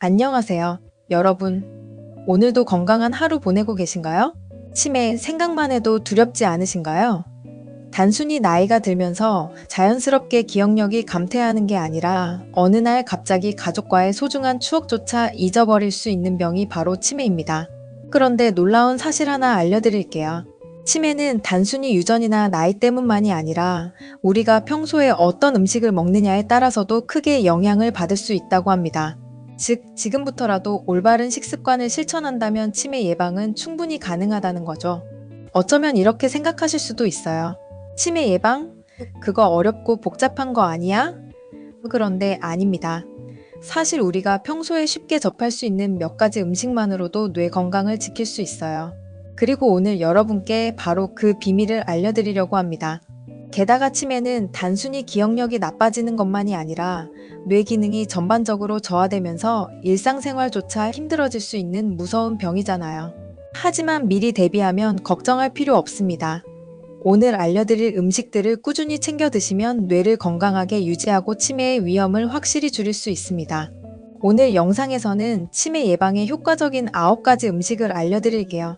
안녕하세요. 여러분, 오늘도 건강한 하루 보내고 계신가요? 치매 생각만 해도 두렵지 않으신가요? 단순히 나이가 들면서 자연스럽게 기억력이 감퇴하는 게 아니라 어느 날 갑자기 가족과의 소중한 추억조차 잊어버릴 수 있는 병이 바로 치매입니다. 그런데 놀라운 사실 하나 알려드릴게요. 치매는 단순히 유전이나 나이 때문만이 아니라 우리가 평소에 어떤 음식을 먹느냐에 따라서도 크게 영향을 받을 수 있다고 합니다. 즉, 지금부터라도 올바른 식습관을 실천한다면 치매 예방은 충분히 가능하다는 거죠. 어쩌면 이렇게 생각하실 수도 있어요. 치매 예방? 그거 어렵고 복잡한 거 아니야? 그런데 아닙니다. 사실 우리가 평소에 쉽게 접할 수 있는 몇 가지 음식만으로도 뇌 건강을 지킬 수 있어요. 그리고 오늘 여러분께 바로 그 비밀을 알려드리려고 합니다. 게다가 치매는 단순히 기억력이 나빠지는 것만이 아니라 뇌 기능이 전반적으로 저하되면서 일상생활조차 힘들어질 수 있는 무서운 병이잖아요. 하지만 미리 대비하면 걱정할 필요 없습니다. 오늘 알려드릴 음식들을 꾸준히 챙겨 드시면 뇌를 건강하게 유지하고 치매의 위험을 확실히 줄일 수 있습니다. 오늘 영상에서는 치매 예방에 효과적인 9가지 음식을 알려드릴게요.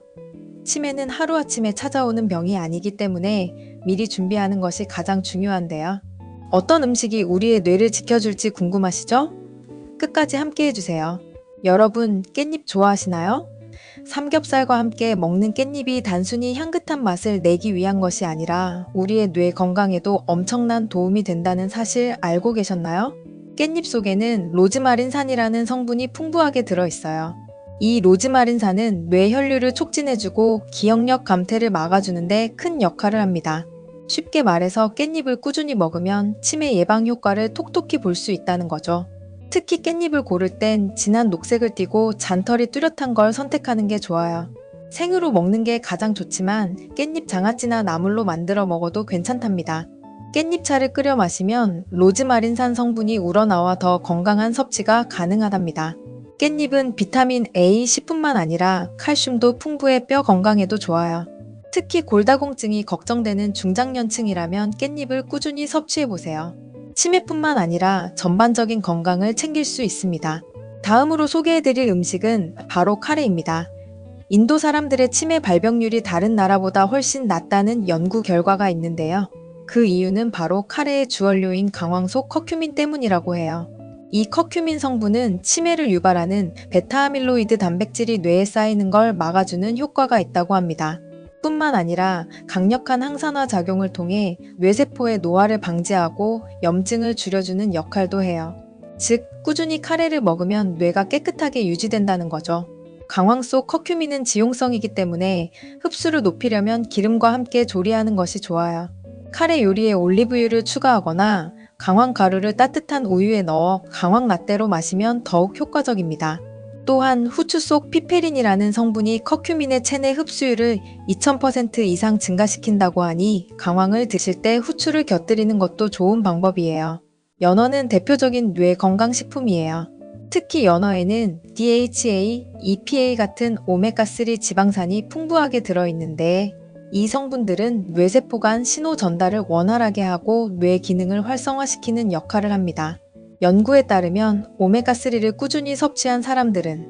치매는 하루아침에 찾아오는 병이 아니기 때문에 미리 준비하는 것이 가장 중요한데요. 어떤 음식이 우리의 뇌를 지켜줄지 궁금하시죠? 끝까지 함께 해주세요. 여러분, 깻잎 좋아하시나요? 삼겹살과 함께 먹는 깻잎이 단순히 향긋한 맛을 내기 위한 것이 아니라 우리의 뇌 건강에도 엄청난 도움이 된다는 사실 알고 계셨나요? 깻잎 속에는 로즈마린산이라는 성분이 풍부하게 들어있어요. 이 로즈마린산은 뇌 혈류를 촉진해주고 기억력 감퇴를 막아주는데 큰 역할을 합니다. 쉽게 말해서 깻잎을 꾸준히 먹으면 치매 예방 효과를 톡톡히 볼 수 있다는 거죠. 특히 깻잎을 고를 땐 진한 녹색을 띠고 잔털이 뚜렷한 걸 선택하는 게 좋아요. 생으로 먹는 게 가장 좋지만 깻잎 장아찌나 나물로 만들어 먹어도 괜찮답니다. 깻잎차를 끓여 마시면 로즈마린산 성분이 우러나와 더 건강한 섭취가 가능하답니다. 깻잎은 비타민 A, C뿐만 아니라 칼슘도 풍부해 뼈 건강에도 좋아요. 특히 골다공증이 걱정되는 중장년층이라면 깻잎을 꾸준히 섭취해보세요. 치매뿐만 아니라 전반적인 건강을 챙길 수 있습니다. 다음으로 소개해드릴 음식은 바로 카레입니다. 인도 사람들의 치매 발병률이 다른 나라보다 훨씬 낮다는 연구 결과가 있는데요. 그 이유는 바로 카레의 주원료인 강황소 커큐민 때문이라고 해요. 이 커큐민 성분은 치매를 유발하는 베타아밀로이드 단백질이 뇌에 쌓이는 걸 막아주는 효과가 있다고 합니다. 뿐만 아니라 강력한 항산화 작용을 통해 뇌세포의 노화를 방지하고 염증을 줄여주는 역할도 해요. 즉, 꾸준히 카레를 먹으면 뇌가 깨끗하게 유지된다는 거죠. 강황소 커큐민은 지용성이기 때문에 흡수를 높이려면 기름과 함께 조리하는 것이 좋아요. 카레 요리에 올리브유를 추가하거나 강황 가루를 따뜻한 우유에 넣어 강황 라떼로 마시면 더욱 효과적입니다. 또한 후추 속 피페린이라는 성분이 커큐민의 체내 흡수율을 2000% 이상 증가시킨다고 하니 강황을 드실 때 후추를 곁들이는 것도 좋은 방법이에요. 연어는 대표적인 뇌 건강식품이에요. 특히 연어에는 DHA, EPA 같은 오메가3 지방산이 풍부하게 들어있는데 이 성분들은 뇌세포 간 신호 전달을 원활하게 하고 뇌 기능을 활성화시키는 역할을 합니다. 연구에 따르면 오메가3를 꾸준히 섭취한 사람들은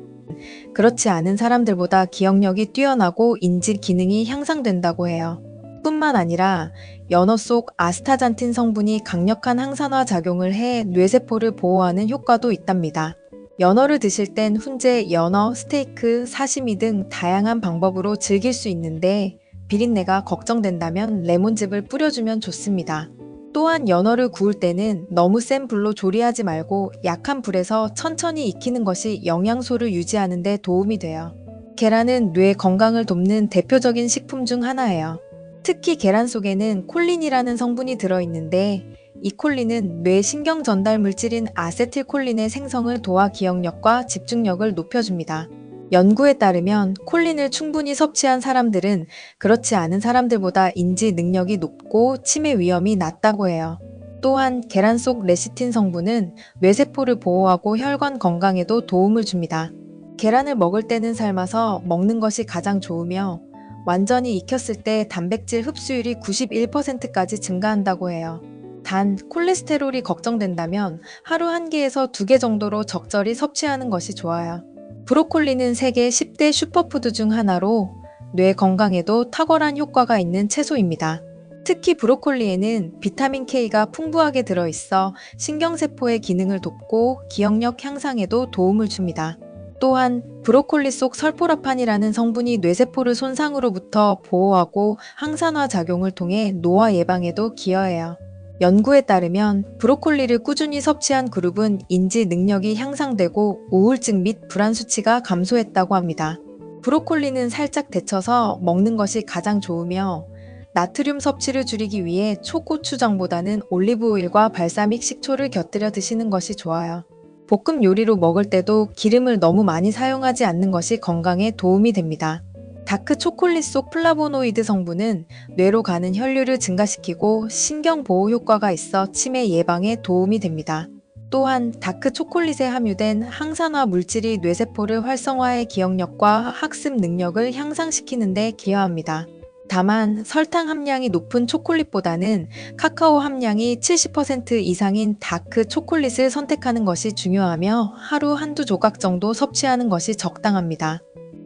그렇지 않은 사람들보다 기억력이 뛰어나고 인지 기능이 향상된다고 해요. 뿐만 아니라 연어 속 아스타잔틴 성분이 강력한 항산화 작용을 해 뇌세포를 보호하는 효과도 있답니다. 연어를 드실 땐 훈제, 연어, 스테이크, 사시미 등 다양한 방법으로 즐길 수 있는데 비린내가 걱정된다면 레몬즙을 뿌려주면 좋습니다. 또한 연어를 구울 때는 너무 센 불로 조리하지 말고 약한 불에서 천천히 익히는 것이 영양소를 유지하는 데 도움이 돼요. 계란은 뇌 건강을 돕는 대표적인 식품 중 하나예요. 특히 계란 속에는 콜린이라는 성분이 들어있는데 이 콜린은 뇌 신경 전달 물질인 아세틸콜린의 생성을 도와 기억력과 집중력을 높여줍니다. 연구에 따르면 콜린을 충분히 섭취한 사람들은 그렇지 않은 사람들보다 인지 능력이 높고 치매 위험이 낮다고 해요. 또한 계란 속 레시틴 성분은 뇌세포를 보호하고 혈관 건강에도 도움을 줍니다. 계란을 먹을 때는 삶아서 먹는 것이 가장 좋으며 완전히 익혔을 때 단백질 흡수율이 91%까지 증가한다고 해요. 단 콜레스테롤이 걱정된다면 하루 1개에서 2개 정도로 적절히 섭취하는 것이 좋아요. 브로콜리는 세계 10대 슈퍼푸드 중 하나로 뇌 건강에도 탁월한 효과가 있는 채소입니다. 특히 브로콜리에는 비타민 K가 풍부하게 들어있어 신경세포의 기능을 돕고 기억력 향상에도 도움을 줍니다. 또한 브로콜리 속 설포라판이라는 성분이 뇌세포를 손상으로부터 보호하고 항산화 작용을 통해 노화 예방에도 기여해요. 연구에 따르면 브로콜리를 꾸준히 섭취한 그룹은 인지 능력이 향상되고 우울증 및 불안 수치가 감소했다고 합니다. 브로콜리는 살짝 데쳐서 먹는 것이 가장 좋으며 나트륨 섭취를 줄이기 위해 초고추장보다는 올리브오일과 발사믹 식초를 곁들여 드시는 것이 좋아요. 볶음 요리로 먹을 때도 기름을 너무 많이 사용하지 않는 것이 건강에 도움이 됩니다. 다크 초콜릿 속 플라보노이드 성분은 뇌로 가는 혈류를 증가시키고 신경 보호 효과가 있어 치매 예방에 도움이 됩니다. 또한 다크 초콜릿에 함유된 항산화 물질이 뇌세포를 활성화해 기억력과 학습 능력을 향상시키는 데 기여합니다. 다만 설탕 함량이 높은 초콜릿보다는 카카오 함량이 70% 이상인 다크 초콜릿을 선택하는 것이 중요하며 하루 한두 조각 정도 섭취하는 것이 적당합니다.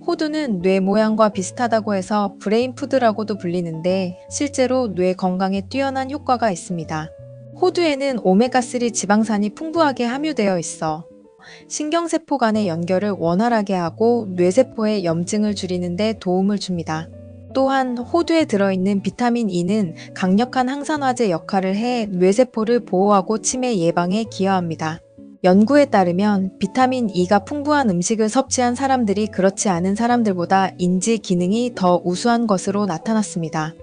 호두는 뇌 모양과 비슷하다고 해서 브레인푸드라고도 불리는데 실제로 뇌 건강에 뛰어난 효과가 있습니다. 호두에는 오메가3 지방산이 풍부하게 함유되어 있어 신경세포 간의 연결을 원활하게 하고 뇌세포의 염증을 줄이는 데 도움을 줍니다. 또한 호두에 들어있는 비타민 E는 강력한 항산화제 역할을 해 뇌세포를 보호하고 치매 예방에 기여합니다. 연구에 따르면 비타민 E가 풍부한 음식을 섭취한 사람들이 그렇지 않은 사람들보다 인지 기능이 더 우수한 것으로 나타났습니다.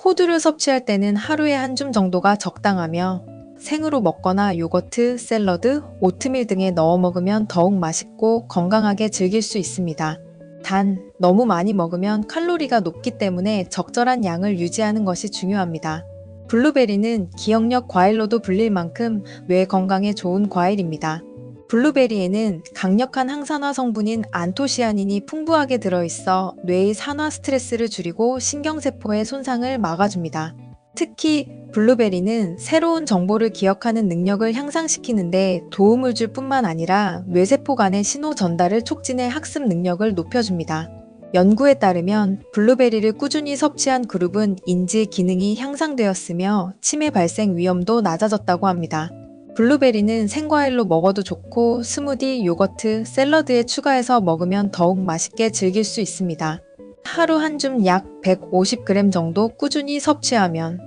호두를 섭취할 때는 하루에 한 줌 정도가 적당하며 생으로 먹거나 요거트, 샐러드, 오트밀 등에 넣어 먹으면 더욱 맛있고 건강하게 즐길 수 있습니다. 단, 너무 많이 먹으면 칼로리가 높기 때문에 적절한 양을 유지하는 것이 중요합니다. 블루베리는 기억력 과일로도 불릴 만큼 뇌 건강에 좋은 과일입니다. 블루베리에는 강력한 항산화 성분인 안토시아닌이 풍부하게 들어있어 뇌의 산화 스트레스를 줄이고 신경세포의 손상을 막아줍니다. 특히 블루베리는 새로운 정보를 기억하는 능력을 향상시키는데 도움을 줄 뿐만 아니라 뇌세포 간의 신호 전달을 촉진해 학습 능력을 높여줍니다. 연구에 따르면 블루베리를 꾸준히 섭취한 그룹은 인지 기능이 향상되었으며 치매 발생 위험도 낮아졌다고 합니다. 블루베리는 생과일로 먹어도 좋고 스무디, 요거트, 샐러드에 추가해서 먹으면 더욱 맛있게 즐길 수 있습니다. 하루 한 줌 약 150g 정도 꾸준히 섭취하면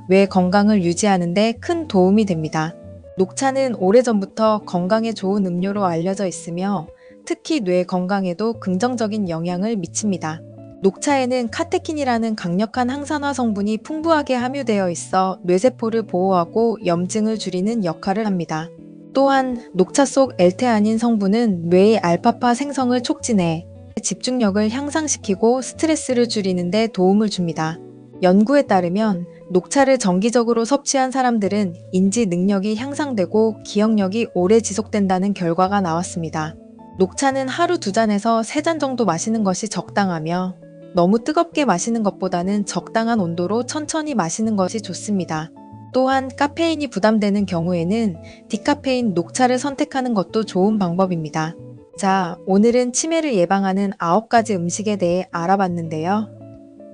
뇌 건강을 유지하는 데 큰 도움이 됩니다. 녹차는 오래전부터 건강에 좋은 음료로 알려져 있으며 특히 뇌 건강에도 긍정적인 영향을 미칩니다. 녹차에는 카테킨이라는 강력한 항산화 성분이 풍부하게 함유되어 있어 뇌세포를 보호하고 염증을 줄이는 역할을 합니다. 또한 녹차 속 엘테아닌 성분은 뇌의 알파파 생성을 촉진해 집중력을 향상시키고 스트레스를 줄이는 데 도움을 줍니다. 연구에 따르면 녹차를 정기적으로 섭취한 사람들은 인지 능력이 향상되고 기억력이 오래 지속된다는 결과가 나왔습니다. 녹차는 하루 2잔에서 3잔 정도 마시는 것이 적당하며 너무 뜨겁게 마시는 것보다는 적당한 온도로 천천히 마시는 것이 좋습니다. 또한 카페인이 부담되는 경우에는 디카페인 녹차를 선택하는 것도 좋은 방법입니다. 자, 오늘은 치매를 예방하는 9가지 음식에 대해 알아봤는데요.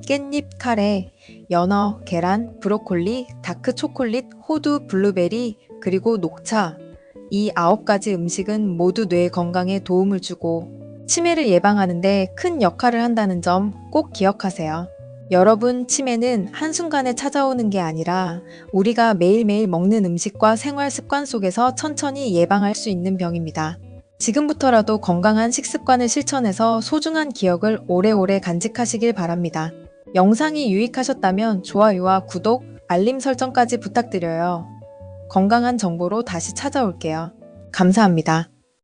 깻잎 카레, 연어, 계란, 브로콜리, 다크 초콜릿, 호두, 블루베리, 그리고 녹차. 이 9가지 음식은 모두 뇌 건강에 도움을 주고 치매를 예방하는 데 큰 역할을 한다는 점 꼭 기억하세요. 여러분, 치매는 한순간에 찾아오는 게 아니라 우리가 매일매일 먹는 음식과 생활 습관 속에서 천천히 예방할 수 있는 병입니다. 지금부터라도 건강한 식습관을 실천해서 소중한 기억을 오래오래 간직하시길 바랍니다. 영상이 유익하셨다면 좋아요와 구독, 알림 설정까지 부탁드려요. 건강한 정보로 다시 찾아올게요. 감사합니다.